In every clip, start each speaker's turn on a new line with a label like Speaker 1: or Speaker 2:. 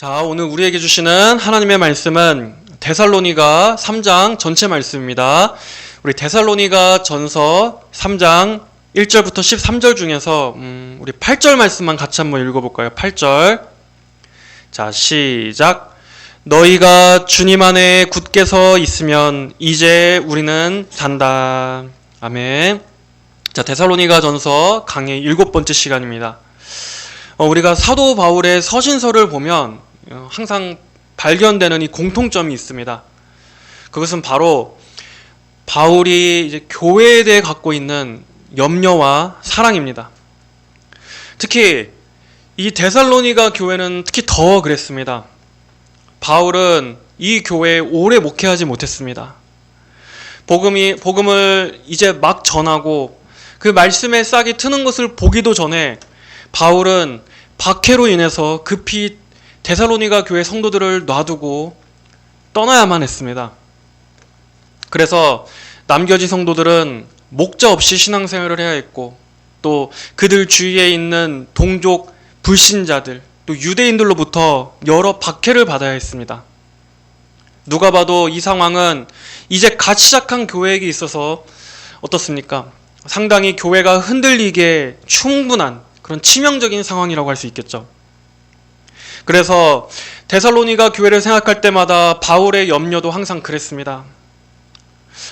Speaker 1: 자, 오늘 우리에게 주시는 하나님의 말씀은 데살로니가 3장 전체 말씀입니다. 우리 데살로니가 전서 3장 1절부터 13절 중에서 우리 8절 말씀만 같이 한번 읽어볼까요? 8절. 자, 시작. 너희가 주님 안에 굳게 서 있으면 이제 우리는 산다. 아멘. 자, 데살로니가 전서 강의 7번째 시간입니다. 우리가 사도 바울의 서신서를 보면 항상 발견되는 이 공통점이 있습니다. 그것은 바로 바울이 이제 교회에 대해 갖고 있는 염려와 사랑입니다. 특히 이 데살로니가 교회는 특히 더 그랬습니다. 바울은 이 교회에 오래 목회하지 못했습니다. 복음을 이제 막 전하고 그 말씀에 싹이 트는 것을 보기도 전에 바울은 박해로 인해서 급히 데살로니가 교회 성도들을 놔두고 떠나야만 했습니다. 그래서 남겨진 성도들은 목자 없이 신앙생활을 해야 했고, 또 그들 주위에 있는 동족 불신자들, 또 유대인들로부터 여러 박해를 받아야 했습니다. 누가 봐도 이 상황은 이제 갓 시작한 교회에게 있어서 어떻습니까? 상당히 교회가 흔들리기에 충분한 그런 치명적인 상황이라고 할 수 있겠죠. 그래서 데살로니가 교회를 생각할 때마다 바울의 염려도 항상 그랬습니다.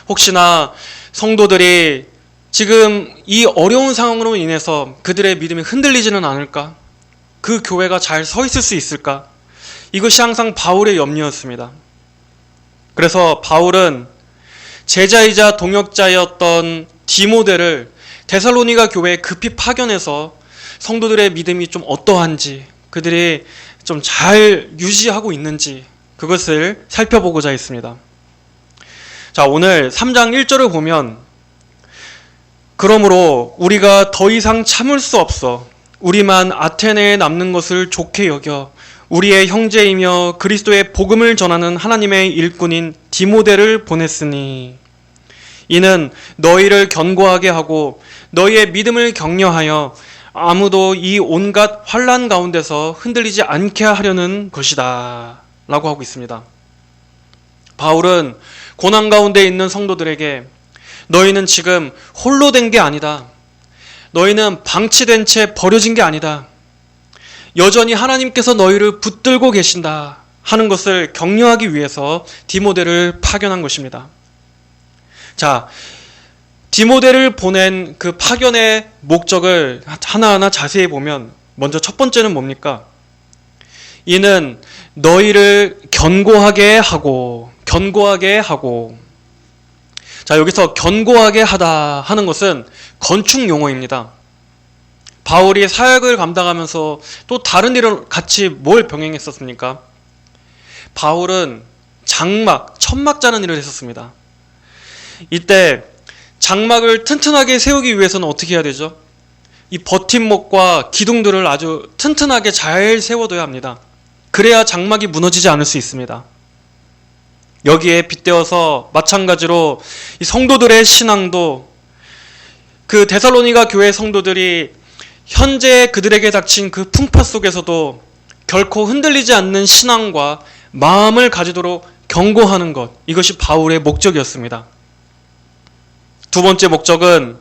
Speaker 1: 혹시나 성도들이 지금 이 어려운 상황으로 인해서 그들의 믿음이 흔들리지는 않을까? 그 교회가 잘 서 있을 수 있을까? 이것이 항상 바울의 염려였습니다. 그래서 바울은 제자이자 동역자였던 디모데를 데살로니가 교회에 급히 파견해서 성도들의 믿음이 좀 어떠한지, 그들이 좀 잘 유지하고 있는지 그것을 살펴보고자 했습니다. 자, 오늘 3장 1절을 보면, 그러므로 우리가 더 이상 참을 수 없어 우리만 아테네에 남는 것을 좋게 여겨 우리의 형제이며 그리스도의 복음을 전하는 하나님의 일꾼인 디모데를 보냈으니, 이는 너희를 견고하게 하고 너희의 믿음을 격려하여 아무도 이 온갖 환난 가운데서 흔들리지 않게 하려는 것이다 라고 하고 있습니다. 바울은 고난 가운데 있는 성도들에게 너희는 지금 홀로 된 게 아니다. 너희는 방치된 채 버려진 게 아니다. 여전히 하나님께서 너희를 붙들고 계신다 하는 것을 격려하기 위해서 디모데를 파견한 것입니다. 자, 디모데를 보낸 그 파견의 목적을 하나하나 자세히 보면, 먼저 첫 번째는 뭡니까? 이는 너희를 견고하게 하고. 자, 여기서 견고하게 하다 하는 것은 건축 용어입니다. 바울이 사역을 감당하면서 또 다른 일을 같이 뭘 병행했었습니까? 바울은 장막, 천막 짜는 일을 했었습니다. 이때 장막을 튼튼하게 세우기 위해서는 어떻게 해야 되죠? 이 버팀목과 기둥들을 아주 튼튼하게 잘 세워둬야 합니다. 그래야 장막이 무너지지 않을 수 있습니다. 여기에 빗대어서 마찬가지로 이 성도들의 신앙도, 그 데살로니가 교회 성도들이 현재 그들에게 닥친 그 풍파 속에서도 결코 흔들리지 않는 신앙과 마음을 가지도록 경고하는 것, 이것이 바울의 목적이었습니다. 두 번째 목적은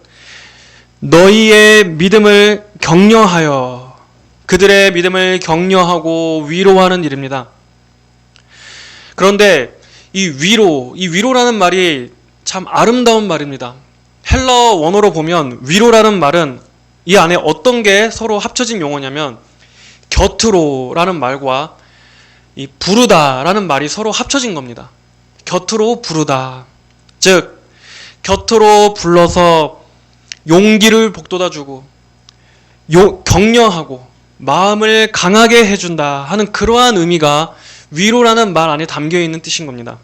Speaker 1: 너희의 믿음을 격려하여, 그들의 믿음을 격려하고 위로하는 일입니다. 그런데 이 위로라는 말이 참 아름다운 말입니다. 헬라어 원어로 보면 위로라는 말은 이 안에 어떤 게 서로 합쳐진 용어냐면, 곁으로라는 말과 이 부르다라는 말이 서로 합쳐진 겁니다. 곁으로 부르다. 즉, 곁으로 불러서 용기를 북돋아주고 격려하고 마음을 강하게 해준다 하는 그러한 의미가 위로라는 말 안에 담겨있는 뜻인 겁니다.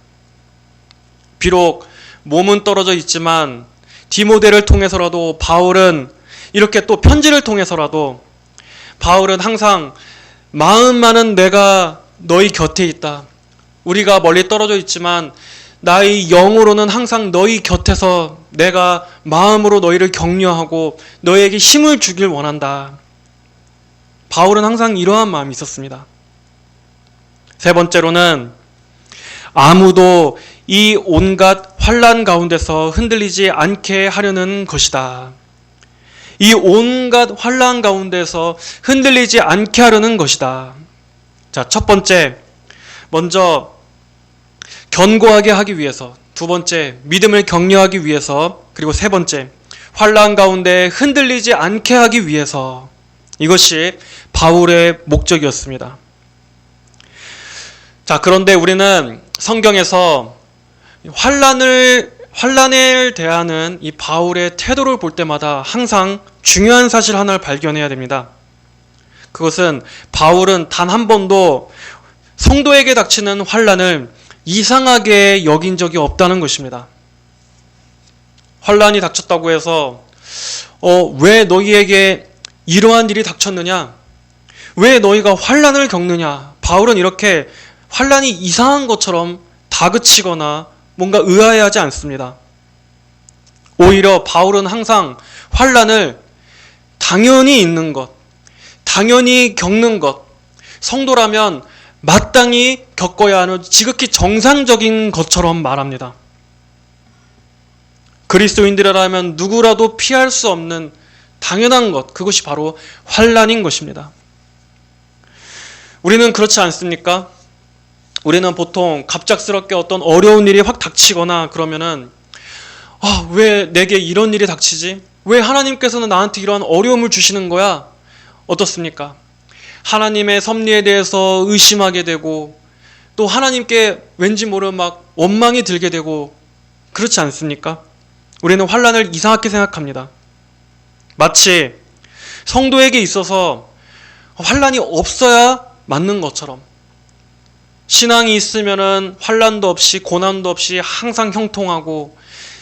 Speaker 1: 비록 몸은 떨어져 있지만 디모데를 통해서라도 바울은, 이렇게 또 편지를 통해서라도 바울은 항상 마음만은 내가 너희 곁에 있다. 우리가 멀리 떨어져 있지만 나의 영으로는 항상 너희 곁에서 내가 마음으로 너희를 격려하고 너희에게 힘을 주길 원한다. 바울은 항상 이러한 마음이 있었습니다. 세 번째로는 아무도 이 온갖 환난 가운데서 흔들리지 않게 하려는 것이다. 이 온갖 환난 가운데서 흔들리지 않게 하려는 것이다. 자, 첫 번째, 먼저 견고하게 하기 위해서, 두 번째, 믿음을 격려하기 위해서, 그리고 세 번째, 환난 가운데 흔들리지 않게 하기 위해서, 이것이 바울의 목적이었습니다. 자, 그런데 우리는 성경에서 환난을 대하는 이 바울의 태도를 볼 때마다 항상 중요한 사실 하나를 발견해야 됩니다. 그것은 바울은 단 한 번도 성도에게 닥치는 환난을 이상하게 여긴 적이 없다는 것입니다. 환난이 닥쳤다고 해서 왜 너희에게 이러한 일이 닥쳤느냐? 왜 너희가 환난을 겪느냐? 바울은 이렇게 환난이 이상한 것처럼 다그치거나 뭔가 의아해하지 않습니다. 오히려 바울은 항상 환난을 당연히 있는 것, 당연히 겪는 것, 성도라면 마땅히 겪어야 하는 지극히 정상적인 것처럼 말합니다. 그리스도인들이라면 누구라도 피할 수 없는 당연한 것, 그것이 바로 환난인 것입니다. 우리는 그렇지 않습니까? 우리는 보통 갑작스럽게 어떤 어려운 일이 확 닥치거나 그러면은 왜 내게 이런 일이 닥치지? 왜 하나님께서는 나한테 이러한 어려움을 주시는 거야? 어떻습니까? 하나님의 섭리에 대해서 의심하게 되고 또 하나님께 왠지 모르는 막 원망이 들게 되고 그렇지 않습니까? 우리는 환난을 이상하게 생각합니다. 마치 성도에게 있어서 환난이 없어야 맞는 것처럼 신앙이 있으면은 환난도 없이 고난도 없이 항상 형통하고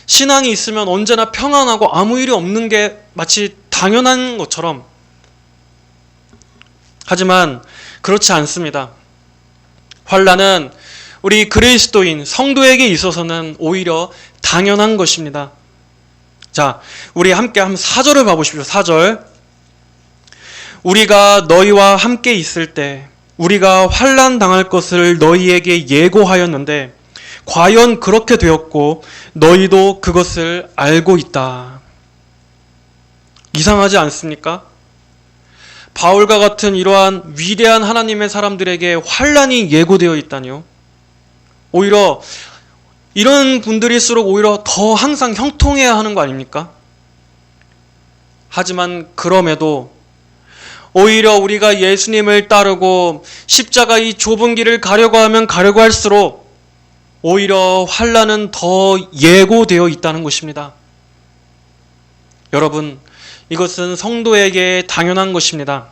Speaker 1: 신앙이 있으면 언제나 평안하고 아무 일이 없는 게 마치 당연한 것처럼 하지만 그렇지 않습니다. 환난은 우리 그리스도인 성도에게 있어서는 오히려 당연한 것입니다. 자, 우리 함께 한번 4절을 봐보십시오. 4절. 우리가 너희와 함께 있을 때 우리가 환난 당할 것을 너희에게 예고하였는데 과연 그렇게 되었고 너희도 그것을 알고 있다. 이상하지 않습니까? 바울과 같은 이러한 위대한 하나님의 사람들에게 환난이 예고되어 있다니요. 오히려 이런 분들일수록 오히려 더 항상 형통해야 하는 거 아닙니까? 하지만 그럼에도 오히려 우리가 예수님을 따르고 십자가 이 좁은 길을 가려고 하면 가려고 할수록 오히려 환난은 더 예고되어 있다는 것입니다. 여러분, 이것은 성도에게 당연한 것입니다.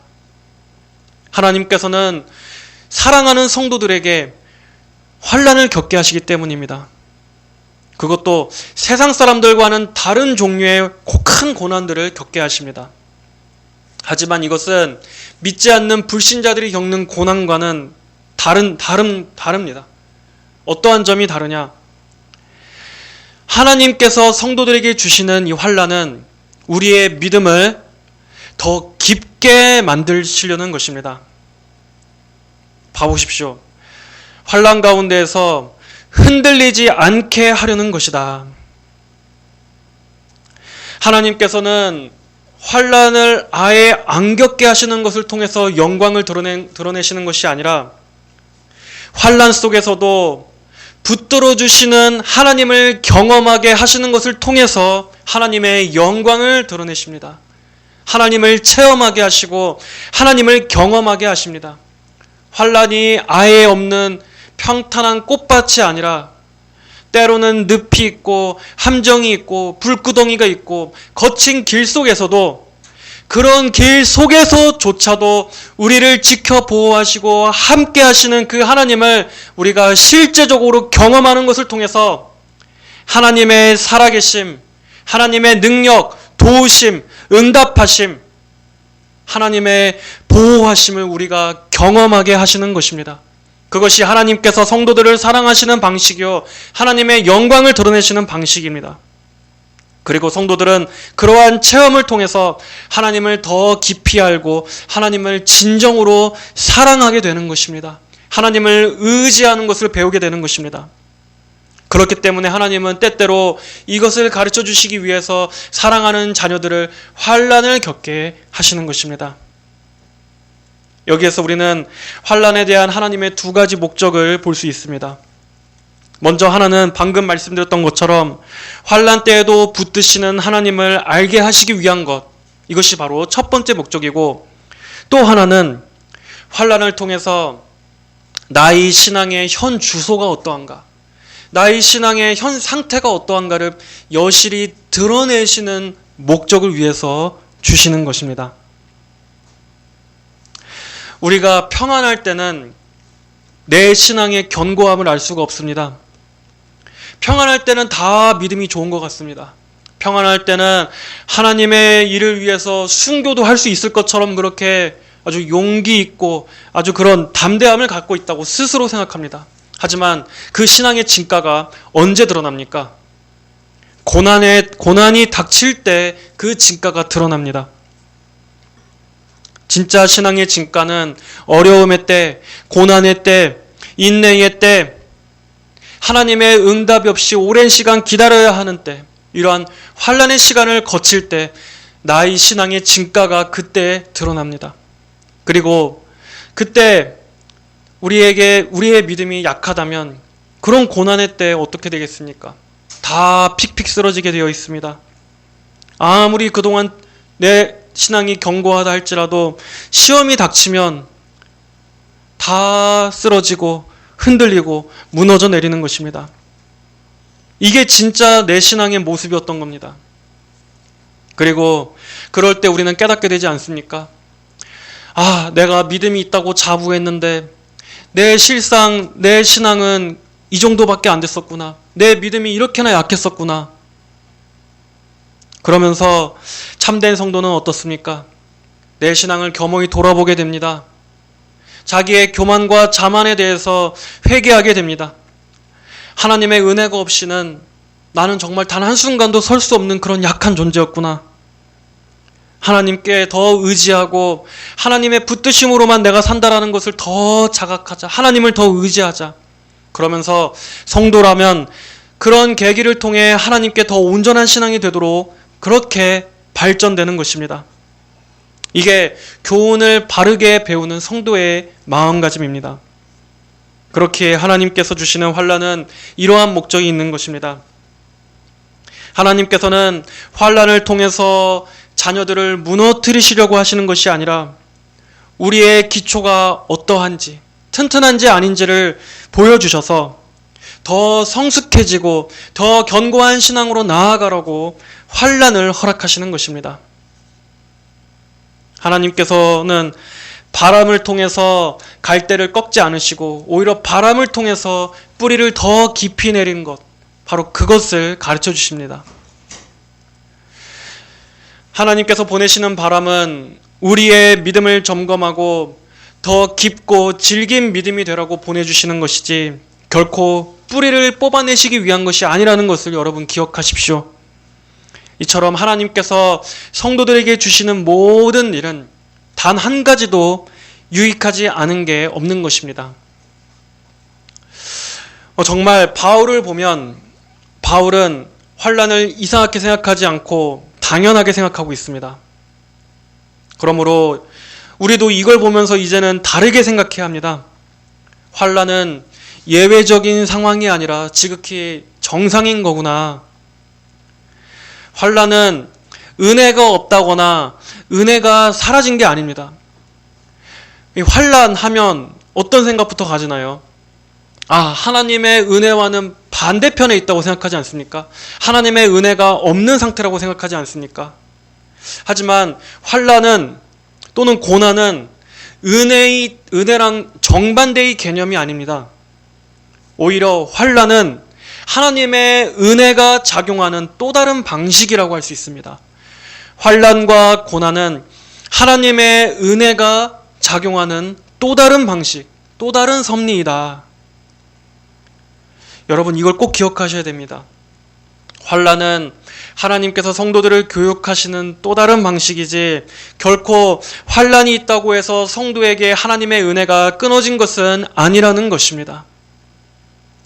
Speaker 1: 하나님께서는 사랑하는 성도들에게 환난을 겪게 하시기 때문입니다. 그것도 세상 사람들과는 다른 종류의 큰 고난들을 겪게 하십니다. 하지만 이것은 믿지 않는 불신자들이 겪는 고난과는 다릅니다. 어떠한 점이 다르냐? 하나님께서 성도들에게 주시는 이 환난은 우리의 믿음을 더 깊게 만드시려는 것입니다. 봐보십시오. 환난 가운데에서 흔들리지 않게 하려는 것이다. 하나님께서는 환난을 아예 안 겪게 하시는 것을 통해서 영광을 드러내시는 것이 아니라 환난 속에서도 붙들어 주시는 하나님을 경험하게 하시는 것을 통해서 하나님의 영광을 드러내십니다. 하나님을 체험하게 하시고 하나님을 경험하게 하십니다. 환난이 아예 없는 평탄한 꽃밭이 아니라 때로는 늪이 있고 함정이 있고 불구덩이가 있고 거친 길 속에서도 그런 길 속에서조차도 우리를 지켜 보호하시고 함께 하시는 그 하나님을 우리가 실제적으로 경험하는 것을 통해서 하나님의 살아계심, 하나님의 능력, 도우심, 응답하심, 하나님의 보호하심을 우리가 경험하게 하시는 것입니다. 그것이 하나님께서 성도들을 사랑하시는 방식이요 하나님의 영광을 드러내시는 방식입니다. 그리고 성도들은 그러한 체험을 통해서 하나님을 더 깊이 알고 하나님을 진정으로 사랑하게 되는 것입니다. 하나님을 의지하는 것을 배우게 되는 것입니다. 그렇기 때문에 하나님은 때때로 이것을 가르쳐 주시기 위해서 사랑하는 자녀들을 환난을 겪게 하시는 것입니다. 여기에서 우리는 환난에 대한 하나님의 두 가지 목적을 볼 수 있습니다. 먼저 하나는 방금 말씀드렸던 것처럼 환난 때에도 붙드시는 하나님을 알게 하시기 위한 것, 이것이 바로 첫 번째 목적이고, 또 하나는 환난을 통해서 나의 신앙의 현 주소가 어떠한가, 나의 신앙의 현 상태가 어떠한가를 여실히 드러내시는 목적을 위해서 주시는 것입니다. 우리가 평안할 때는 내 신앙의 견고함을 알 수가 없습니다. 평안할 때는 다 믿음이 좋은 것 같습니다. 평안할 때는 하나님의 일을 위해서 순교도 할 수 있을 것처럼 그렇게 아주 용기 있고 아주 그런 담대함을 갖고 있다고 스스로 생각합니다. 하지만 그 신앙의 진가가 언제 드러납니까? 고난이 닥칠 때 그 진가가 드러납니다. 진짜 신앙의 진가는 어려움의 때, 고난의 때, 인내의 때, 하나님의 응답이 없이 오랜 시간 기다려야 하는 때, 이러한 환난의 시간을 거칠 때 나의 신앙의 진가가 그때 드러납니다. 그리고 그때 우리의 믿음이 약하다면 그런 고난의 때 어떻게 되겠습니까? 다 픽픽 쓰러지게 되어 있습니다. 아무리 그동안 내 신앙이 견고하다 할지라도 시험이 닥치면 다 쓰러지고 흔들리고 무너져 내리는 것입니다. 이게 진짜 내 신앙의 모습이었던 겁니다. 그리고 그럴 때 우리는 깨닫게 되지 않습니까? 내가 믿음이 있다고 자부했는데 내 신앙은 이 정도밖에 안 됐었구나. 내 믿음이 이렇게나 약했었구나. 그러면서 참된 성도는 어떻습니까? 내 신앙을 겸허히 돌아보게 됩니다. 자기의 교만과 자만에 대해서 회개하게 됩니다. 하나님의 은혜가 없이는 나는 정말 단 한순간도 설 수 없는 그런 약한 존재였구나. 하나님께 더 의지하고 하나님의 붙드심으로만 내가 산다라는 것을 더 자각하자. 하나님을 더 의지하자. 그러면서 성도라면 그런 계기를 통해 하나님께 더 온전한 신앙이 되도록 그렇게 발전되는 것입니다. 이게 교훈을 바르게 배우는 성도의 마음가짐입니다. 그렇게 하나님께서 주시는 환난은 이러한 목적이 있는 것입니다. 하나님께서는 환난을 통해서 자녀들을 무너뜨리시려고 하시는 것이 아니라 우리의 기초가 어떠한지, 튼튼한지 아닌지를 보여주셔서 더 성숙해지고 더 견고한 신앙으로 나아가라고 환난을 허락하시는 것입니다. 하나님께서는 바람을 통해서 갈대를 꺾지 않으시고 오히려 바람을 통해서 뿌리를 더 깊이 내린 것, 바로 그것을 가르쳐 주십니다. 하나님께서 보내시는 바람은 우리의 믿음을 점검하고 더 깊고 질긴 믿음이 되라고 보내주시는 것이지 결코 뿌리를 뽑아내시기 위한 것이 아니라는 것을 여러분 기억하십시오. 이처럼 하나님께서 성도들에게 주시는 모든 일은 단 한 가지도 유익하지 않은 게 없는 것입니다. 정말 바울을 보면 바울은 환난을 이상하게 생각하지 않고 당연하게 생각하고 있습니다. 그러므로 우리도 이걸 보면서 이제는 다르게 생각해야 합니다. 환난은 예외적인 상황이 아니라 지극히 정상인 거구나. 환난은 은혜가 없다거나 은혜가 사라진 게 아닙니다. 환난하면 어떤 생각부터 가지나요? 하나님의 은혜와는 반대편에 있다고 생각하지 않습니까? 하나님의 은혜가 없는 상태라고 생각하지 않습니까? 하지만 환난은 또는 고난은 은혜랑 정반대의 개념이 아닙니다. 오히려 환난은 하나님의 은혜가 작용하는 또 다른 방식이라고 할 수 있습니다. 환난과 고난은 하나님의 은혜가 작용하는 또 다른 방식, 또 다른 섭리이다. 여러분 이걸 꼭 기억하셔야 됩니다. 환난은 하나님께서 성도들을 교육하시는 또 다른 방식이지 결코 환난이 있다고 해서 성도에게 하나님의 은혜가 끊어진 것은 아니라는 것입니다.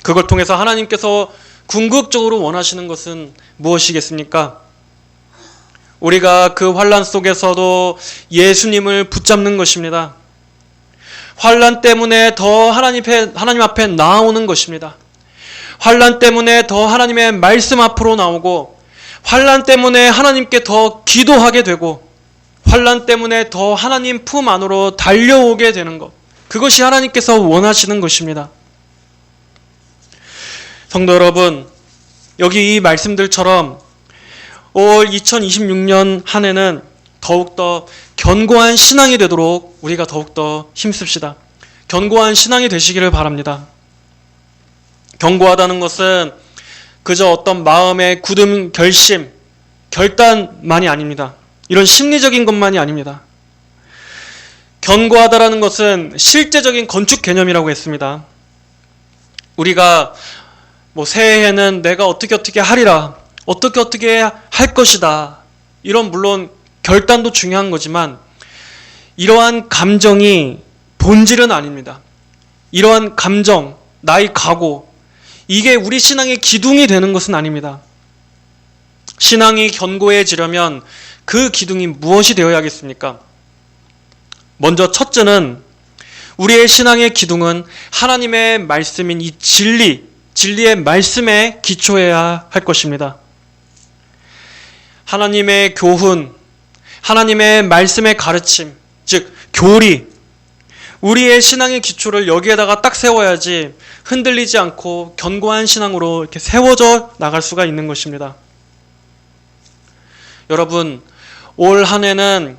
Speaker 1: 그걸 통해서 하나님께서 궁극적으로 원하시는 것은 무엇이겠습니까? 우리가 그 환난 속에서도 예수님을 붙잡는 것입니다. 환난 때문에 더 하나님 앞에 나아오는 것입니다. 환난 때문에 더 하나님의 말씀 앞으로 나오고, 환난 때문에 하나님께 더 기도하게 되고, 환난 때문에 더 하나님 품 안으로 달려오게 되는 것, 그것이 하나님께서 원하시는 것입니다. 성도 여러분, 여기 이 말씀들처럼 올 2026년 한 해는 더욱더 견고한 신앙이 되도록 우리가 더욱더 힘씁시다. 견고한 신앙이 되시기를 바랍니다. 견고하다는 것은 그저 어떤 마음의 굳은 결심, 결단만이 아닙니다. 이런 심리적인 것만이 아닙니다. 견고하다라는 것은 실제적인 건축 개념이라고 했습니다. 우리가 새해에는 내가 어떻게 하리라, 어떻게 할 것이다, 이런 물론 결단도 중요한 거지만 이러한 감정이 본질은 아닙니다. 이러한 감정, 나의 각오, 이게 우리 신앙의 기둥이 되는 것은 아닙니다. 신앙이 견고해지려면 그 기둥이 무엇이 되어야겠습니까? 먼저 첫째는 우리의 신앙의 기둥은 하나님의 말씀인 이 진리의 말씀에 기초해야 할 것입니다. 하나님의 교훈, 하나님의 말씀의 가르침, 즉 교리, 우리의 신앙의 기초를 여기에다가 딱 세워야지 흔들리지 않고 견고한 신앙으로 이렇게 세워져 나갈 수가 있는 것입니다. 여러분, 올 한 해는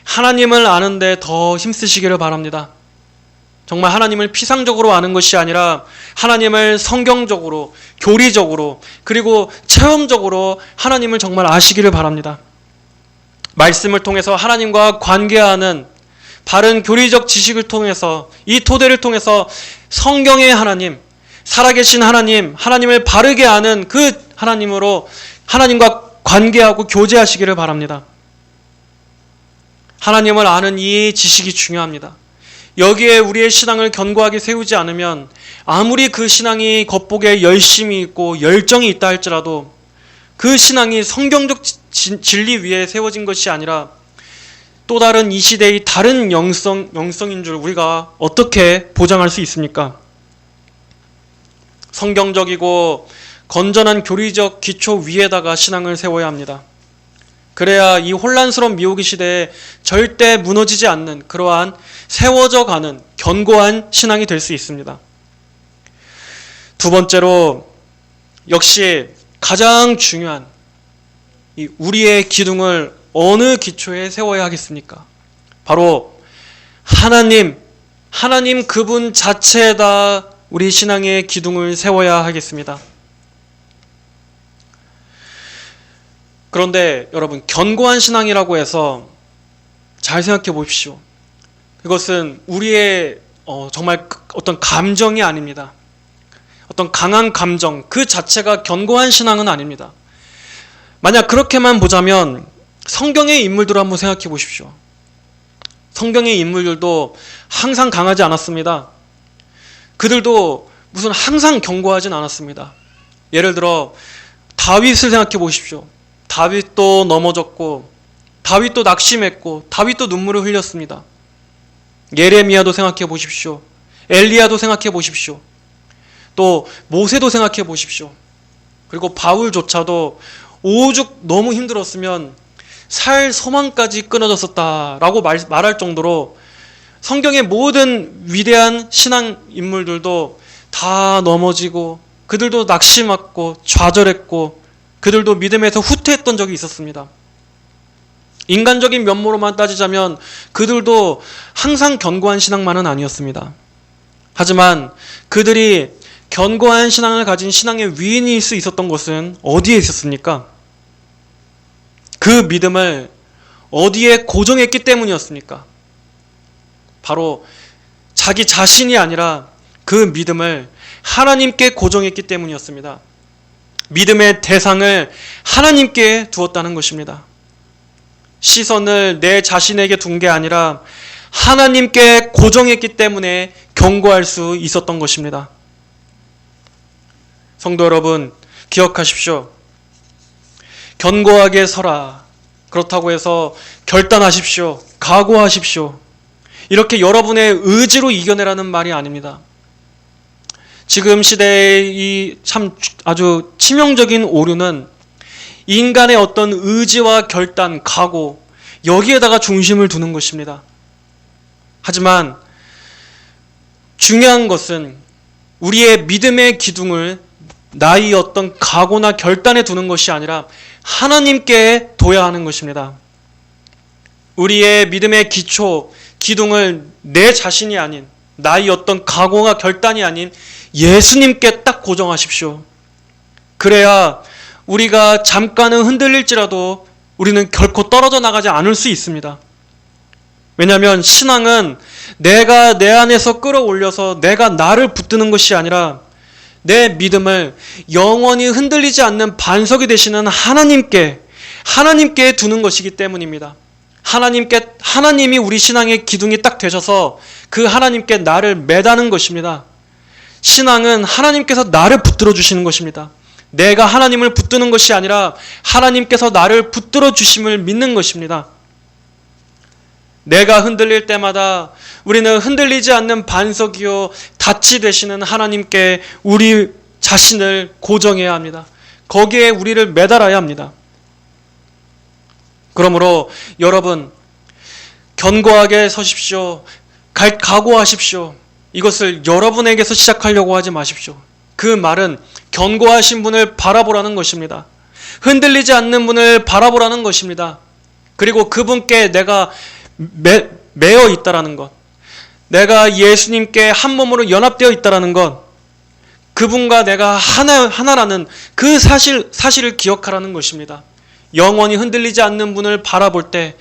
Speaker 1: 하나님을 아는데 더 힘쓰시기를 바랍니다. 정말 하나님을 피상적으로 아는 것이 아니라 하나님을 성경적으로, 교리적으로, 그리고 체험적으로 하나님을 정말 아시기를 바랍니다. 말씀을 통해서 하나님과 관계하는 바른 교리적 지식을 통해서, 이 토대를 통해서 성경의 하나님, 살아계신 하나님, 하나님을 바르게 아는 그 하나님으로 하나님과 관계하고 교제하시기를 바랍니다. 하나님을 아는 이 지식이 중요합니다. 여기에 우리의 신앙을 견고하게 세우지 않으면 아무리 그 신앙이 겉보기에 열심이 있고 열정이 있다 할지라도 그 신앙이 성경적 진리 위에 세워진 것이 아니라 또 다른 이 시대의 다른 영성인 줄 우리가 어떻게 보장할 수 있습니까? 성경적이고 건전한 교리적 기초 위에다가 신앙을 세워야 합니다. 그래야 이 혼란스러운 미혹의 시대에 절대 무너지지 않는 그러한 세워져 가는 견고한 신앙이 될 수 있습니다. 두 번째로 역시 가장 중요한 이 우리의 기둥을 어느 기초에 세워야 하겠습니까? 바로 하나님 그분 자체에다 우리 신앙의 기둥을 세워야 하겠습니다. 그런데 여러분, 견고한 신앙이라고 해서 잘 생각해 보십시오. 그것은 우리의 정말 어떤 감정이 아닙니다. 어떤 강한 감정, 그 자체가 견고한 신앙은 아닙니다. 만약 그렇게만 보자면 성경의 인물들을 한번 생각해 보십시오. 성경의 인물들도 항상 강하지 않았습니다. 그들도 무슨 항상 견고하진 않았습니다. 예를 들어 다윗을 생각해 보십시오. 다윗도 넘어졌고, 다윗도 낙심했고, 다윗도 눈물을 흘렸습니다. 예레미야도 생각해 보십시오. 엘리야도 생각해 보십시오. 또 모세도 생각해 보십시오. 그리고 바울조차도 오죽 너무 힘들었으면 살 소망까지 끊어졌었다라고 말할 정도로 성경의 모든 위대한 신앙 인물들도 다 넘어지고, 그들도 낙심했고 좌절했고, 그들도 믿음에서 후퇴했던 적이 있었습니다. 인간적인 면모로만 따지자면 그들도 항상 견고한 신앙만은 아니었습니다. 하지만 그들이 견고한 신앙을 가진 신앙의 위인일 수 있었던 것은 어디에 있었습니까? 그 믿음을 어디에 고정했기 때문이었습니까? 바로 자기 자신이 아니라 그 믿음을 하나님께 고정했기 때문이었습니다. 믿음의 대상을 하나님께 두었다는 것입니다. 시선을 내 자신에게 둔 게 아니라 하나님께 고정했기 때문에 견고할 수 있었던 것입니다. 성도 여러분, 기억하십시오. 견고하게 서라. 그렇다고 해서 결단하십시오. 각오하십시오. 이렇게 여러분의 의지로 이겨내라는 말이 아닙니다. 지금 시대의 이 참 아주 치명적인 오류는 인간의 어떤 의지와 결단, 각오, 여기에다가 중심을 두는 것입니다. 하지만 중요한 것은 우리의 믿음의 기둥을 나의 어떤 각오나 결단에 두는 것이 아니라 하나님께 둬야 하는 것입니다. 우리의 믿음의 기초, 기둥을 내 자신이 아닌 나의 어떤 각오나 결단이 아닌 예수님께 딱 고정하십시오. 그래야 우리가 잠깐은 흔들릴지라도 우리는 결코 떨어져 나가지 않을 수 있습니다. 왜냐하면 신앙은 내가 내 안에서 끌어올려서 내가 나를 붙드는 것이 아니라 내 믿음을 영원히 흔들리지 않는 반석이 되시는 하나님께 두는 것이기 때문입니다. 하나님이 우리 신앙의 기둥이 딱 되셔서 그 하나님께 나를 매다는 것입니다. 신앙은 하나님께서 나를 붙들어 주시는 것입니다. 내가 하나님을 붙드는 것이 아니라 하나님께서 나를 붙들어 주심을 믿는 것입니다. 내가 흔들릴 때마다 우리는 흔들리지 않는 반석이요 닻이 되시는 하나님께 우리 자신을 고정해야 합니다. 거기에 우리를 매달아야 합니다. 그러므로 여러분, 견고하게 서십시오. 각오하십시오. 이것을 여러분에게서 시작하려고 하지 마십시오. 그 말은 견고하신 분을 바라보라는 것입니다. 흔들리지 않는 분을 바라보라는 것입니다. 그리고 그분께 내가 매어 있다라는 것, 내가 예수님께 한 몸으로 연합되어 있다라는 것, 그분과 내가 하나라는 그 사실을 기억하라는 것입니다. 영원히 흔들리지 않는 분을 바라볼 때,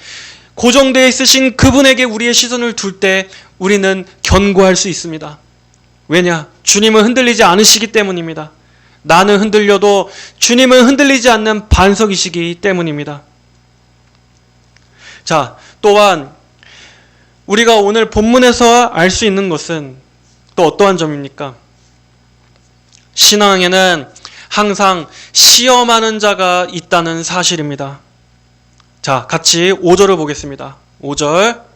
Speaker 1: 고정되어 있으신 그분에게 우리의 시선을 둘 때 우리는 견고할 수 있습니다. 왜냐? 주님은 흔들리지 않으시기 때문입니다. 나는 흔들려도 주님은 흔들리지 않는 반석이시기 때문입니다. 자, 또한 우리가 오늘 본문에서 알 수 있는 것은 또 어떠한 점입니까? 신앙에는 항상 시험하는 자가 있다는 사실입니다. 자, 같이 5절을 보겠습니다. 5절.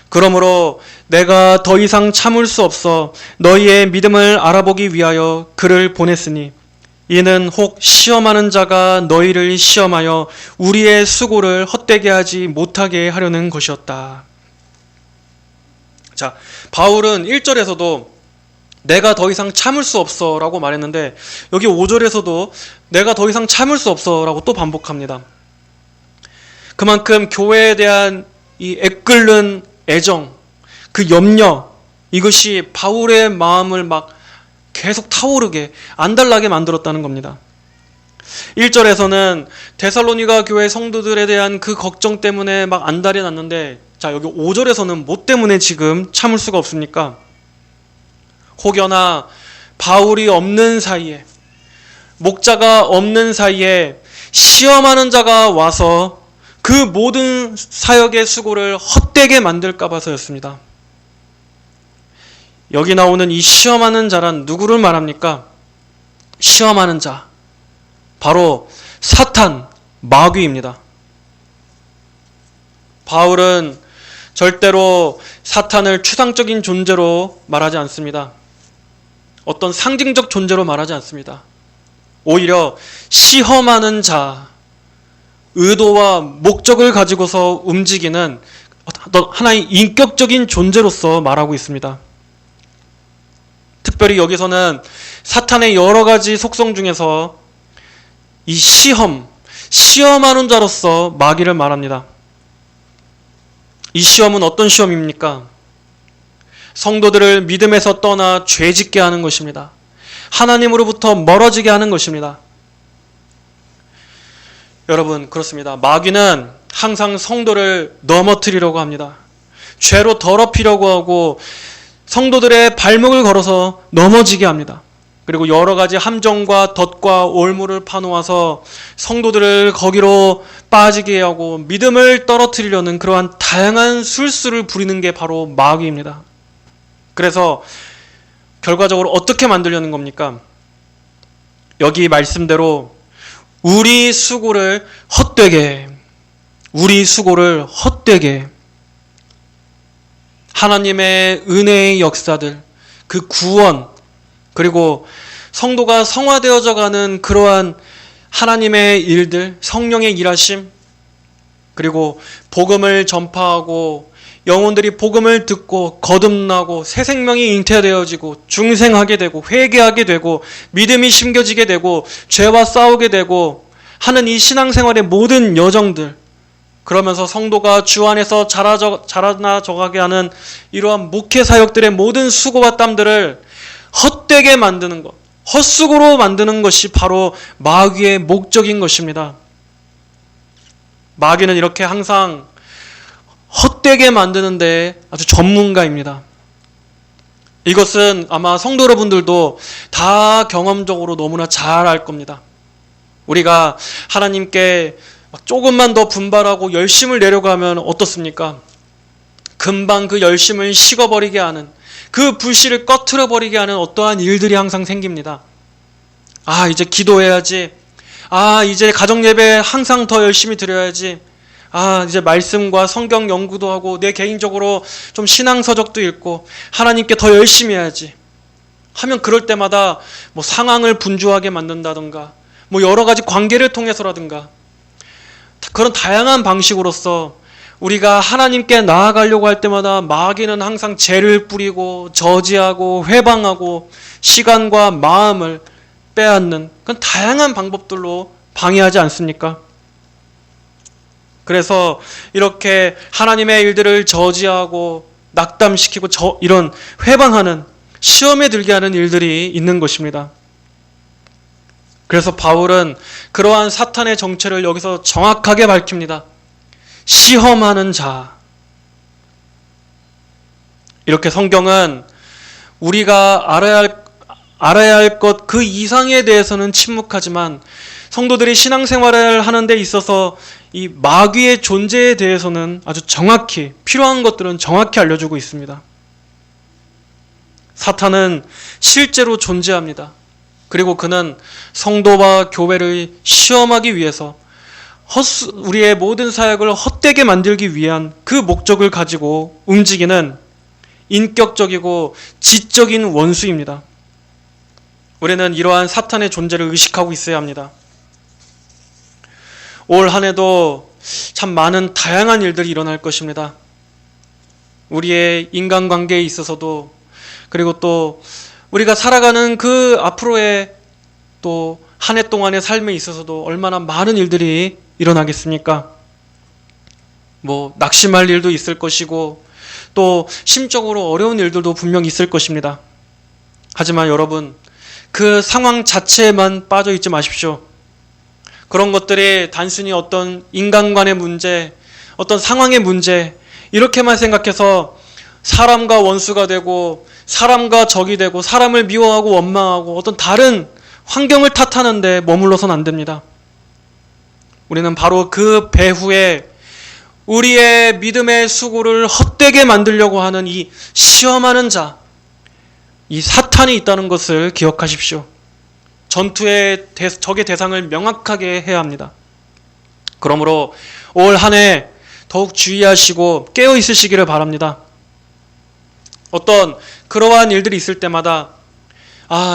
Speaker 1: 그러므로 내가 더 이상 참을 수 없어 너희의 믿음을 알아보기 위하여 그를 보냈으니 이는 혹 시험하는 자가 너희를 시험하여 우리의 수고를 헛되게 하지 못하게 하려는 것이었다. 자, 바울은 1절에서도 내가 더 이상 참을 수 없어 라고 말했는데 여기 5절에서도 내가 더 이상 참을 수 없어 라고 또 반복합니다. 그만큼 교회에 대한 이 애끓는 애정, 그 염려, 이것이 바울의 마음을 막 계속 타오르게 안달나게 만들었다는 겁니다. 1절에서는 데살로니가 교회 성도들에 대한 그 걱정 때문에 막 안달이 났는데, 자, 여기 5절에서는 뭐 때문에 지금 참을 수가 없습니까? 혹여나 바울이 없는 사이에, 목자가 없는 사이에 시험하는 자가 와서 그 모든 사역의 수고를 헛되게 만들까 봐서였습니다. 여기 나오는 이 시험하는 자란 누구를 말합니까? 시험하는 자, 바로 사탄, 마귀입니다. 바울은 절대로 사탄을 추상적인 존재로 말하지 않습니다. 어떤 상징적 존재로 말하지 않습니다. 오히려 시험하는 자, 의도와 목적을 가지고서 움직이는 어떤 하나의 인격적인 존재로서 말하고 있습니다. 특별히 여기서는 사탄의 여러 가지 속성 중에서 이 시험하는 자로서 마귀를 말합니다. 이 시험은 어떤 시험입니까? 성도들을 믿음에서 떠나 죄짓게 하는 것입니다. 하나님으로부터 멀어지게 하는 것입니다. 여러분, 그렇습니다. 마귀는 항상 성도를 넘어뜨리려고 합니다. 죄로 더럽히려고 하고 성도들의 발목을 걸어서 넘어지게 합니다. 그리고 여러 가지 함정과 덫과 올무를 파놓아서 성도들을 거기로 빠지게 하고 믿음을 떨어뜨리려는 그러한 다양한 술수를 부리는 게 바로 마귀입니다. 그래서 결과적으로 어떻게 만들려는 겁니까? 여기 말씀대로 우리 수고를 헛되게, 하나님의 은혜의 역사들, 그 구원, 그리고 성도가 성화되어져 가는 그러한 하나님의 일들, 성령의 일하심, 그리고 복음을 전파하고 영혼들이 복음을 듣고 거듭나고 새 생명이 잉태되어지고 중생하게 되고 회개하게 되고 믿음이 심겨지게 되고 죄와 싸우게 되고 하는 이 신앙생활의 모든 여정들, 그러면서 성도가 주 안에서 자라나져가게 하는 이러한 목회사역들의 모든 수고와 땀들을 헛되게 만드는 것, 헛수고로 만드는 것이 바로 마귀의 목적인 것입니다. 마귀는 이렇게 항상 헛되게 만드는데 아주 전문가입니다. 이것은 아마 성도 여러분들도 다 경험적으로 너무나 잘 알 겁니다. 우리가 하나님께 조금만 더 분발하고 열심을 내려고 하면 어떻습니까? 금방 그 열심을 식어버리게 하는, 그 불씨를 꺼트려버리게 하는 어떠한 일들이 항상 생깁니다. 아, 이제 기도해야지. 아, 이제 가정예배 항상 더 열심히 드려야지. 아, 이제 말씀과 성경 연구도 하고 내 개인적으로 좀 신앙서적도 읽고 하나님께 더 열심히 해야지 하면, 그럴 때마다 뭐 상황을 분주하게 만든다든가 뭐 여러 가지 관계를 통해서라든가 그런 다양한 방식으로서 우리가 하나님께 나아가려고 할 때마다 마귀는 항상 죄를 뿌리고 저지하고 회방하고 시간과 마음을 빼앗는 그런 다양한 방법들로 방해하지 않습니까? 그래서 이렇게 하나님의 일들을 저지하고 낙담시키고 이런 회방하는, 시험에 들게 하는 일들이 있는 것입니다. 그래서 바울은 그러한 사탄의 정체를 여기서 정확하게 밝힙니다. 시험하는 자. 이렇게 성경은 우리가 알아야 할 것 그 이상에 대해서는 침묵하지만 성도들이 신앙생활을 하는 데 있어서 이 마귀의 존재에 대해서는 아주 정확히, 필요한 것들은 정확히 알려주고 있습니다. 사탄은 실제로 존재합니다. 그리고 그는 성도와 교회를 시험하기 위해서 우리의 모든 사역을 헛되게 만들기 위한 그 목적을 가지고 움직이는 인격적이고 지적인 원수입니다. 우리는 이러한 사탄의 존재를 의식하고 있어야 합니다. 올 한 해도 참 많은 다양한 일들이 일어날 것입니다. 우리의 인간관계에 있어서도, 그리고 또 우리가 살아가는 그 앞으로의 또 한 해 동안의 삶에 있어서도 얼마나 많은 일들이 일어나겠습니까? 뭐 낙심할 일도 있을 것이고 또 심적으로 어려운 일들도 분명 있을 것입니다. 하지만 여러분, 그 상황 자체에만 빠져 있지 마십시오. 그런 것들이 단순히 어떤 인간관의 문제, 어떤 상황의 문제, 이렇게만 생각해서 사람과 원수가 되고 사람과 적이 되고 사람을 미워하고 원망하고 어떤 다른 환경을 탓하는 데 머물러서는 안 됩니다. 우리는 바로 그 배후에 우리의 믿음의 수고를 헛되게 만들려고 하는 이 시험하는 자, 이 사탄이 있다는 것을 기억하십시오. 전투의 적의 대상을 명확하게 해야 합니다. 그러므로 올 한 해 더욱 주의하시고 깨어 있으시기를 바랍니다. 어떤 그러한 일들이 있을 때마다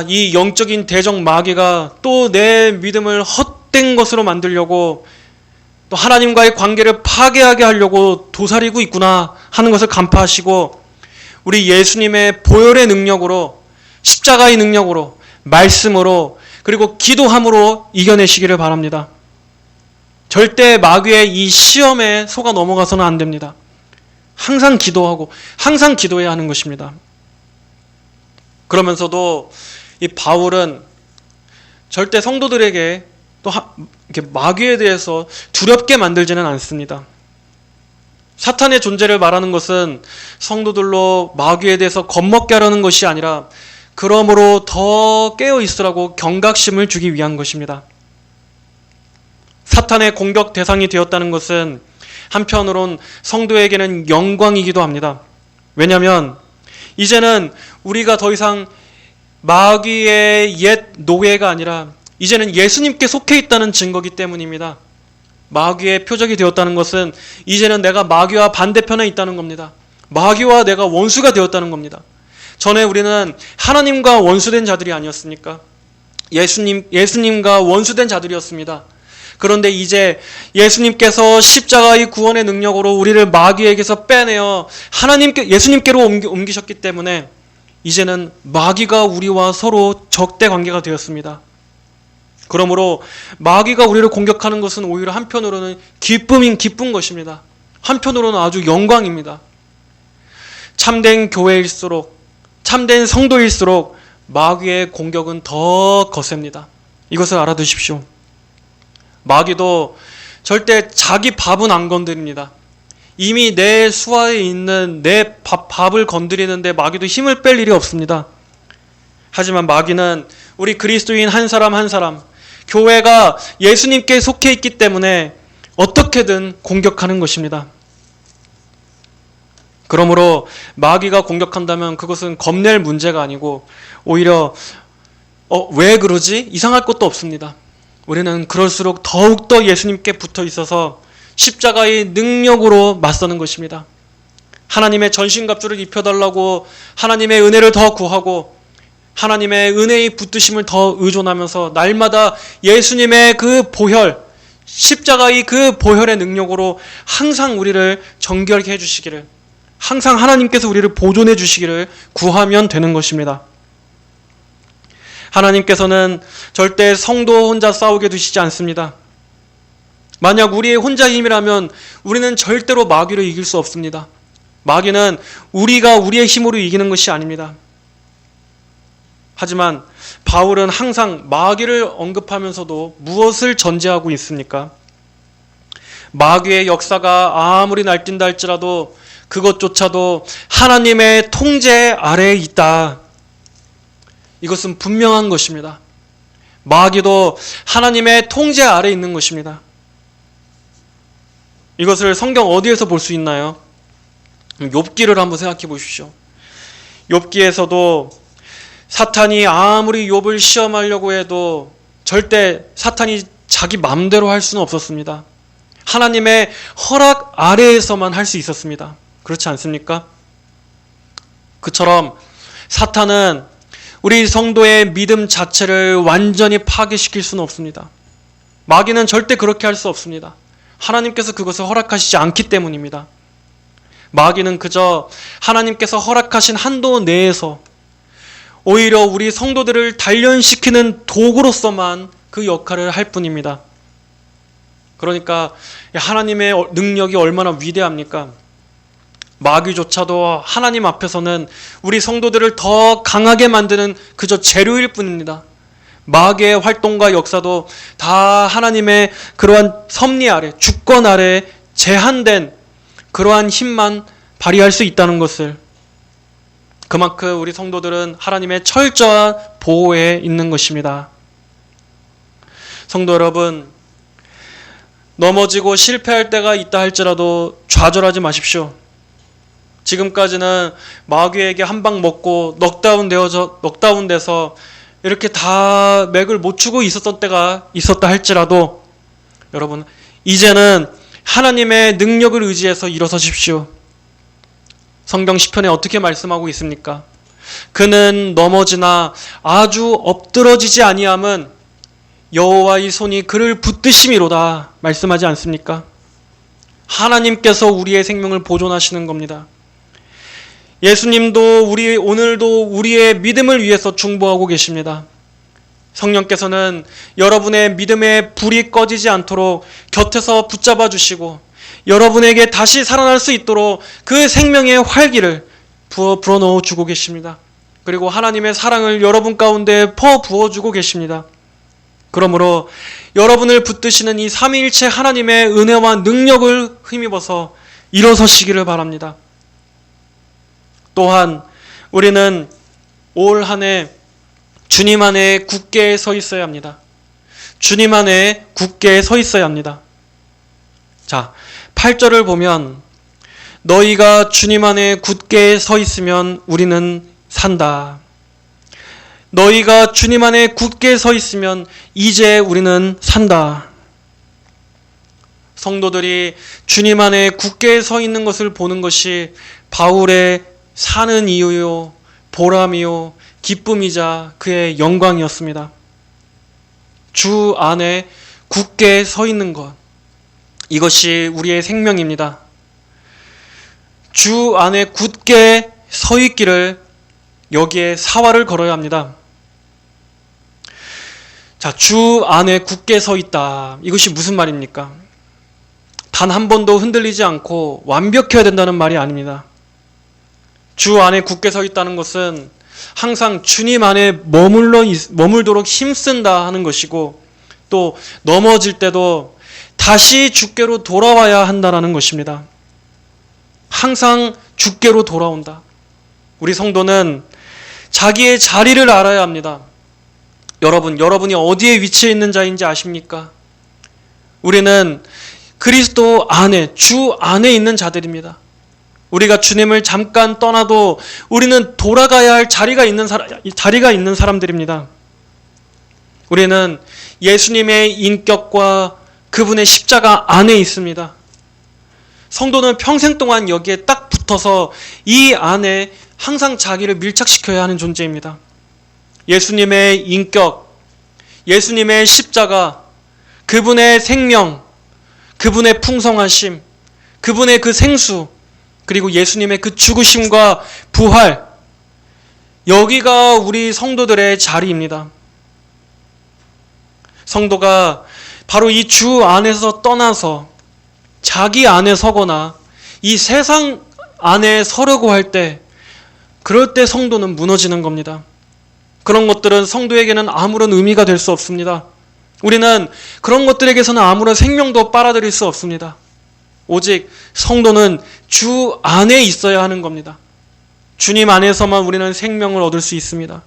Speaker 1: 이 영적인 대적 마귀가 또 내 믿음을 헛된 것으로 만들려고, 또 하나님과의 관계를 파괴하게 하려고 도사리고 있구나 하는 것을 간파하시고 우리 예수님의 보혈의 능력으로, 십자가의 능력으로, 말씀으로, 그리고 기도함으로 이겨내시기를 바랍니다. 절대 마귀의 이 시험에 속아 넘어가서는 안 됩니다. 항상 기도하고 항상 기도해야 하는 것입니다. 그러면서도 이 바울은 절대 성도들에게 또 이렇게 마귀에 대해서 두렵게 만들지는 않습니다. 사탄의 존재를 말하는 것은 성도들로 마귀에 대해서 겁먹게 하려는 것이 아니라 그러므로 더 깨어 있으라고 경각심을 주기 위한 것입니다. 사탄의 공격 대상이 되었다는 것은 한편으론 성도에게는 영광이기도 합니다. 왜냐하면 이제는 우리가 더 이상 마귀의 옛 노예가 아니라 이제는 예수님께 속해 있다는 증거이기 때문입니다. 마귀의 표적이 되었다는 것은 이제는 내가 마귀와 반대편에 있다는 겁니다. 마귀와 내가 원수가 되었다는 겁니다. 전에 우리는 하나님과 원수된 자들이 아니었습니까? 예수님과 원수된 자들이었습니다. 그런데 이제 예수님께서 십자가의 구원의 능력으로 우리를 마귀에게서 빼내어 예수님께로 옮기셨기 때문에 이제는 마귀가 우리와 서로 적대 관계가 되었습니다. 그러므로 마귀가 우리를 공격하는 것은 오히려 한편으로는 기쁜 것입니다. 한편으로는 아주 영광입니다. 참된 교회일수록, 참된 성도일수록 마귀의 공격은 더 거셉니다. 이것을 알아두십시오. 마귀도 절대 자기 밥은 안 건드립니다. 이미 내 수하에 있는 내 밥을 건드리는데 마귀도 힘을 뺄 일이 없습니다. 하지만 마귀는 우리 그리스도인 한 사람 한 사람, 교회가 예수님께 속해 있기 때문에 어떻게든 공격하는 것입니다. 그러므로 마귀가 공격한다면 그것은 겁낼 문제가 아니고 오히려 왜 그러지? 이상할 것도 없습니다. 우리는 그럴수록 더욱더 예수님께 붙어 있어서 십자가의 능력으로 맞서는 것입니다. 하나님의 전신갑주를 입혀달라고 하나님의 은혜를 더 구하고 하나님의 은혜의 붙드심을 더 의존하면서 날마다 예수님의 그 보혈, 십자가의 그 보혈의 능력으로 항상 우리를 정결케 해주시기를, 항상 하나님께서 우리를 보존해 주시기를 구하면 되는 것입니다. 하나님께서는 절대 성도 혼자 싸우게 두시지 않습니다. 만약 우리의 혼자 힘이라면 우리는 절대로 마귀를 이길 수 없습니다. 마귀는 우리가 우리의 힘으로 이기는 것이 아닙니다. 하지만 바울은 항상 마귀를 언급하면서도 무엇을 전제하고 있습니까? 마귀의 역사가 아무리 날뛴다 할지라도 그것조차도 하나님의 통제 아래에 있다. 이것은 분명한 것입니다. 마귀도 하나님의 통제 아래에 있는 것입니다. 이것을 성경 어디에서 볼 수 있나요? 욥기를 한번 생각해 보십시오. 욥기에서도 사탄이 아무리 욥을 시험하려고 해도 절대 사탄이 자기 마음대로 할 수는 없었습니다. 하나님의 허락 아래에서만 할 수 있었습니다. 그렇지 않습니까? 그처럼 사탄은 우리 성도의 믿음 자체를 완전히 파괴시킬 수는 없습니다. 마귀는 절대 그렇게 할 수 없습니다. 하나님께서 그것을 허락하시지 않기 때문입니다. 마귀는 그저 하나님께서 허락하신 한도 내에서 오히려 우리 성도들을 단련시키는 도구로서만 그 역할을 할 뿐입니다. 그러니까 하나님의 능력이 얼마나 위대합니까? 마귀조차도 하나님 앞에서는 우리 성도들을 더 강하게 만드는 그저 재료일 뿐입니다. 마귀의 활동과 역사도 다 하나님의 그러한 섭리 아래, 주권 아래 제한된 그러한 힘만 발휘할 수 있다는 것을, 그만큼 우리 성도들은 하나님의 철저한 보호에 있는 것입니다. 성도 여러분, 넘어지고 실패할 때가 있다 할지라도 좌절하지 마십시오. 지금까지는 마귀에게 한 방 먹고 넉다운 돼서 이렇게 다 맥을 못 추고 있었던 때가 있었다 할지라도 여러분, 이제는 하나님의 능력을 의지해서 일어서십시오. 성경 시편에 어떻게 말씀하고 있습니까? 그는 넘어지나 아주 엎드러지지 아니함은 여호와의 손이 그를 붙드심이로다 말씀하지 않습니까? 하나님께서 우리의 생명을 보존하시는 겁니다. 예수님도 오늘도 우리의 믿음을 위해서 중보하고 계십니다. 성령께서는 여러분의 믿음의 불이 꺼지지 않도록 곁에서 붙잡아 주시고 여러분에게 다시 살아날 수 있도록 그 생명의 활기를 불어넣어 주고 계십니다. 그리고 하나님의 사랑을 여러분 가운데 부어주고 계십니다. 그러므로 여러분을 붙드시는 이 삼위일체 하나님의 은혜와 능력을 힘입어서 일어서시기를 바랍니다. 또한 우리는 올 한 해 주님 안에 굳게 서 있어야 합니다. 주님 안에 굳게 서 있어야 합니다. 자, 8절을 보면 너희가 주님 안에 굳게 서 있으면 우리는 산다. 너희가 주님 안에 굳게 서 있으면 이제 우리는 산다. 성도들이 주님 안에 굳게 서 있는 것을 보는 것이 바울의 사는 이유요, 보람이요, 기쁨이자 그의 영광이었습니다. 주 안에 굳게 서 있는 것, 이것이 우리의 생명입니다. 주 안에 굳게 서 있기를 여기에 사활을 걸어야 합니다. 자, 주 안에 굳게 서 있다. 이것이 무슨 말입니까? 단 한 번도 흔들리지 않고 완벽해야 된다는 말이 아닙니다. 주 안에 굳게 서 있다는 것은 항상 주님 안에 머물도록 힘쓴다 하는 것이고, 또 넘어질 때도 다시 주께로 돌아와야 한다는 것입니다. 항상 주께로 돌아온다. 우리 성도는 자기의 자리를 알아야 합니다. 여러분이 어디에 위치해 있는 자인지 아십니까? 우리는 그리스도 안에, 주 안에 있는 자들입니다. 우리가 주님을 잠깐 떠나도 우리는 돌아가야 할 자리가 있는 사람들입니다. 우리는 예수님의 인격과 그분의 십자가 안에 있습니다. 성도는 평생 동안 여기에 딱 붙어서 이 안에 항상 자기를 밀착시켜야 하는 존재입니다. 예수님의 인격, 예수님의 십자가, 그분의 생명, 그분의 풍성하심, 그분의 그 생수, 그리고 예수님의 그 죽으심과 부활, 여기가 우리 성도들의 자리입니다. 성도가 바로 이 주 안에서 떠나서 자기 안에 서거나 이 세상 안에 서려고 할 때, 그럴 때 성도는 무너지는 겁니다. 그런 것들은 성도에게는 아무런 의미가 될 수 없습니다. 우리는 그런 것들에게서는 아무런 생명도 빨아들일 수 없습니다. 오직 성도는 주 안에 있어야 하는 겁니다. 주님 안에서만 우리는 생명을 얻을 수 있습니다.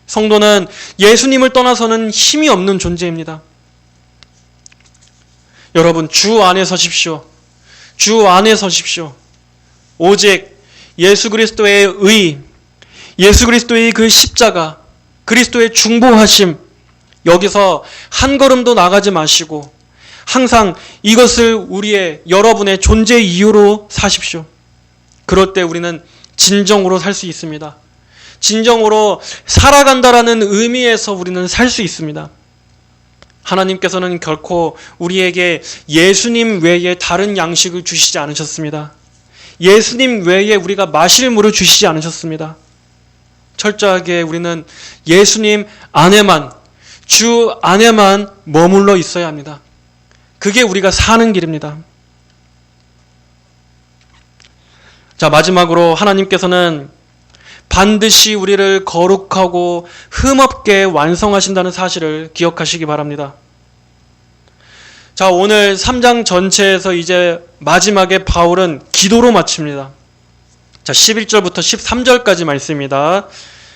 Speaker 1: 성도는 예수님을 떠나서는 힘이 없는 존재입니다. 여러분, 주 안에 서십시오. 주 안에 서십시오. 오직 예수 그리스도의 의, 예수 그리스도의 그 십자가, 그리스도의 중보하심, 여기서 한 걸음도 나가지 마시고 항상 이것을 여러분의 존재 이유로 사십시오. 그럴 때 우리는 진정으로 살 수 있습니다. 진정으로 살아간다라는 의미에서 우리는 살 수 있습니다. 하나님께서는 결코 우리에게 예수님 외에 다른 양식을 주시지 않으셨습니다. 예수님 외에 우리가 마실 물을 주시지 않으셨습니다. 철저하게 우리는 예수님 안에만, 주 안에만 머물러 있어야 합니다. 그게 우리가 사는 길입니다. 자, 마지막으로 하나님께서는 반드시 우리를 거룩하고 흠없게 완성하신다는 사실을 기억하시기 바랍니다. 자, 오늘 3장 전체에서 이제 마지막에 바울은 기도로 마칩니다. 자, 11절부터 13절까지 말씀입니다.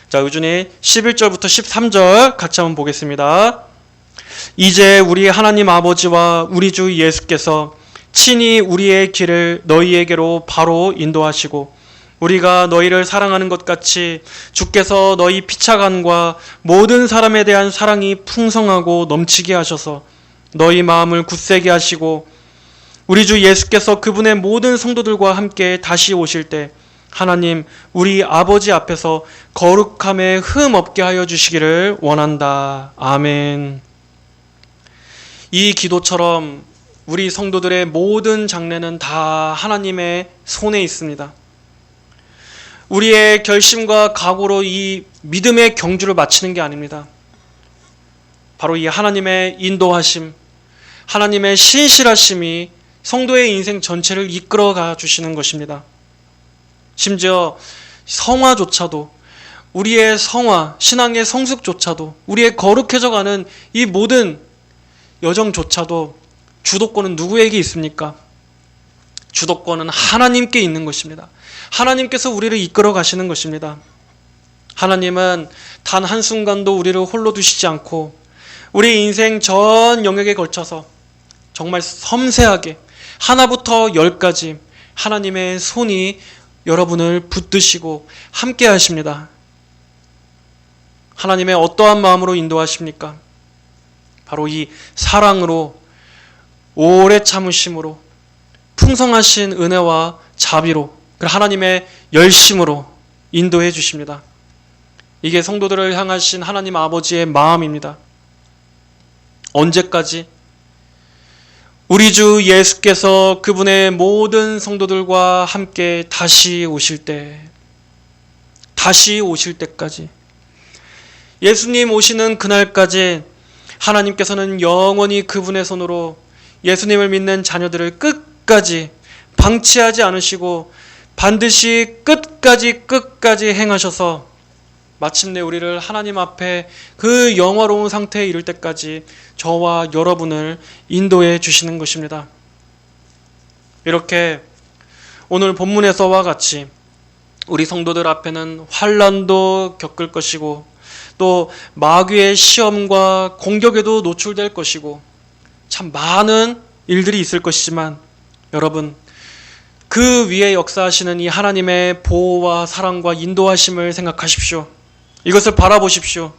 Speaker 1: 자, 의준이 11절부터 13절 같이 한번 보겠습니다. 이제 우리 하나님 아버지와 우리 주 예수께서 친히 우리의 길을 너희에게로 바로 인도하시고 우리가 너희를 사랑하는 것 같이 주께서 너희 피차간과 모든 사람에 대한 사랑이 풍성하고 넘치게 하셔서 너희 마음을 굳세게 하시고 우리 주 예수께서 그분의 모든 성도들과 함께 다시 오실 때 하나님 우리 아버지 앞에서 거룩함에 흠 없게 하여 주시기를 원한다. 아멘. 이 기도처럼 우리 성도들의 모든 장래는 다 하나님의 손에 있습니다. 우리의 결심과 각오로 이 믿음의 경주를 마치는 게 아닙니다. 바로 이 하나님의 인도하심, 하나님의 신실하심이 성도의 인생 전체를 이끌어가 주시는 것입니다. 심지어 성화조차도, 우리의 성화, 신앙의 성숙조차도, 우리의 거룩해져가는 이 모든 여정조차도 주도권은 누구에게 있습니까? 주도권은 하나님께 있는 것입니다. 하나님께서 우리를 이끌어 가시는 것입니다. 하나님은 단 한순간도 우리를 홀로 두시지 않고 우리 인생 전 영역에 걸쳐서 정말 섬세하게 하나부터 열까지 하나님의 손이 여러분을 붙드시고 함께 하십니다. 하나님의 어떠한 마음으로 인도하십니까? 바로 이 사랑으로, 오래 참으심으로, 풍성하신 은혜와 자비로, 하나님의 열심으로 인도해 주십니다. 이게 성도들을 향하신 하나님 아버지의 마음입니다. 언제까지? 우리 주 예수께서 그분의 모든 성도들과 함께 다시 오실 때까지, 예수님 오시는 그날까지 하나님께서는 영원히 그분의 손으로 예수님을 믿는 자녀들을 끝까지 방치하지 않으시고 반드시 끝까지 행하셔서 마침내 우리를 하나님 앞에 그 영화로운 상태에 이를 때까지 저와 여러분을 인도해 주시는 것입니다. 이렇게 오늘 본문에서와 같이 우리 성도들 앞에는 환난도 겪을 것이고 또 마귀의 시험과 공격에도 노출될 것이고 참 많은 일들이 있을 것이지만 여러분, 그 위에 역사하시는 이 하나님의 보호와 사랑과 인도하심을 생각하십시오. 이것을 바라보십시오.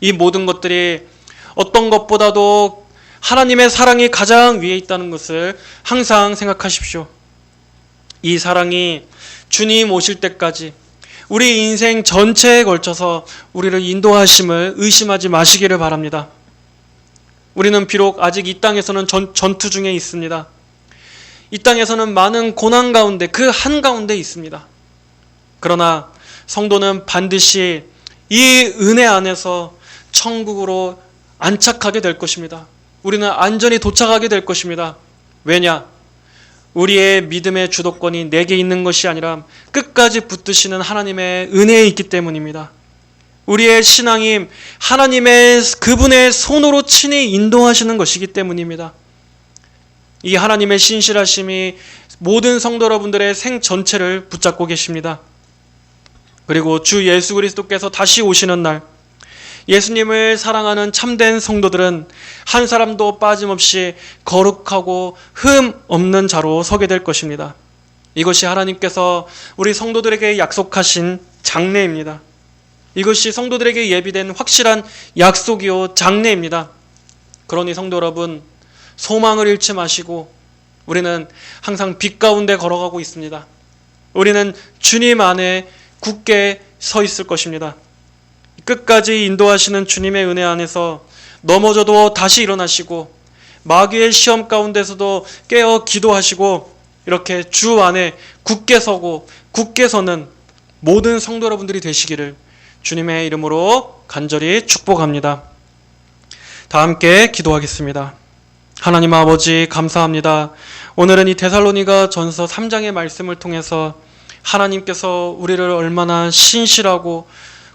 Speaker 1: 이 모든 것들이 어떤 것보다도 하나님의 사랑이 가장 위에 있다는 것을 항상 생각하십시오. 이 사랑이 주님 오실 때까지 우리 인생 전체에 걸쳐서 우리를 인도하심을 의심하지 마시기를 바랍니다. 우리는 비록 아직 이 땅에서는 전투 중에 있습니다. 이 땅에서는 많은 고난 가운데 그 한가운데 있습니다. 그러나 성도는 반드시 이 은혜 안에서 천국으로 안착하게 될 것입니다. 우리는 안전히 도착하게 될 것입니다. 왜냐? 우리의 믿음의 주도권이 내게 있는 것이 아니라 끝까지 붙드시는 하나님의 은혜에 있기 때문입니다. 우리의 신앙이 하나님의 그분의 손으로 친히 인도하시는 것이기 때문입니다. 이 하나님의 신실하심이 모든 성도 여러분들의 생 전체를 붙잡고 계십니다. 그리고 주 예수 그리스도께서 다시 오시는 날, 예수님을 사랑하는 참된 성도들은 한 사람도 빠짐없이 거룩하고 흠 없는 자로 서게 될 것입니다. 이것이 하나님께서 우리 성도들에게 약속하신 장래입니다. 이것이 성도들에게 예비된 확실한 약속이요 장래입니다. 그러니 성도 여러분, 소망을 잃지 마시고 우리는 항상 빛 가운데 걸어가고 있습니다. 우리는 주님 안에 굳게 서 있을 것입니다. 끝까지 인도하시는 주님의 은혜 안에서 넘어져도 다시 일어나시고 마귀의 시험 가운데서도 깨어 기도하시고 이렇게 주 안에 굳게 서고 굳게 서는 모든 성도 여러분들이 되시기를 주님의 이름으로 간절히 축복합니다. 다 함께 기도하겠습니다. 하나님 아버지 감사합니다. 오늘은 이 데살로니가 전서 3장의 말씀을 통해서 하나님께서 우리를 얼마나 신실하고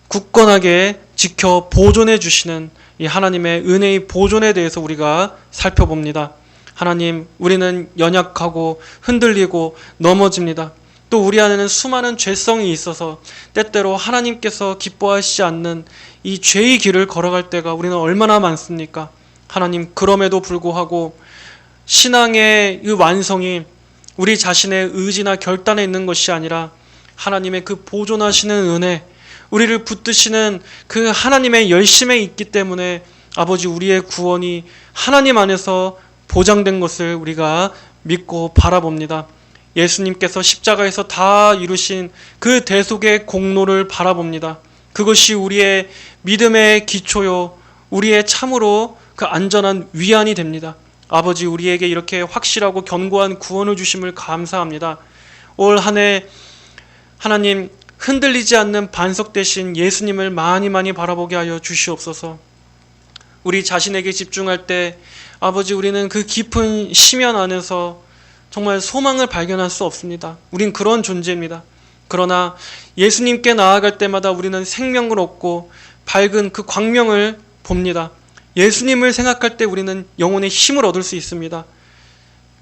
Speaker 1: 굳건하게 지켜 보존해 주시는 이 하나님의 은혜의 보존에 대해서 우리가 살펴봅니다. 하나님, 우리는 연약하고 흔들리고 넘어집니다. 또 우리 안에는 수많은 죄성이 있어서 때때로 하나님께서 기뻐하시지 않는 이 죄의 길을 걸어갈 때가 우리는 얼마나 많습니까? 하나님, 그럼에도 불구하고 신앙의 이 완성이 우리 자신의 의지나 결단에 있는 것이 아니라 하나님의 그 보존하시는 은혜, 우리를 붙드시는 그 하나님의 열심에 있기 때문에 아버지, 우리의 구원이 하나님 안에서 보장된 것을 우리가 믿고 바라봅니다. 예수님께서 십자가에서 다 이루신 그 대속의 공로를 바라봅니다. 그것이 우리의 믿음의 기초요, 우리의 참으로 그 안전한 위안이 됩니다. 아버지, 우리에게 이렇게 확실하고 견고한 구원을 주심을 감사합니다. 올 한 해 하나님, 흔들리지 않는 반석 되신 예수님을 많이 바라보게 하여 주시옵소서. 우리 자신에게 집중할 때 아버지, 우리는 그 깊은 심연 안에서 정말 소망을 발견할 수 없습니다. 우린 그런 존재입니다. 그러나 예수님께 나아갈 때마다 우리는 생명을 얻고 밝은 그 광명을 봅니다. 예수님을 생각할 때 우리는 영혼의 힘을 얻을 수 있습니다.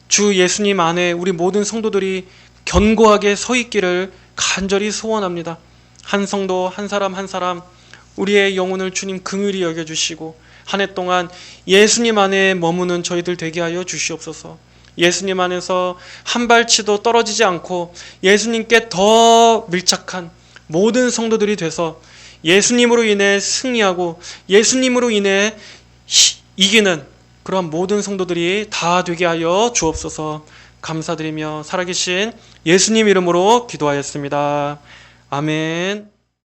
Speaker 1: 주 예수님 안에 우리 모든 성도들이 견고하게 서 있기를 간절히 소원합니다. 한 성도 한 사람 한 사람 우리의 영혼을 주님 긍휼히 여겨주시고 한 해 동안 예수님 안에 머무는 저희들 되게 하여 주시옵소서. 예수님 안에서 한 발치도 떨어지지 않고 예수님께 더 밀착한 모든 성도들이 돼서 예수님으로 인해 승리하고 예수님으로 인해 이기는 그러한 모든 성도들이 다 되게 하여 주옵소서. 감사드리며 살아계신 예수님 이름으로 기도하였습니다. 아멘.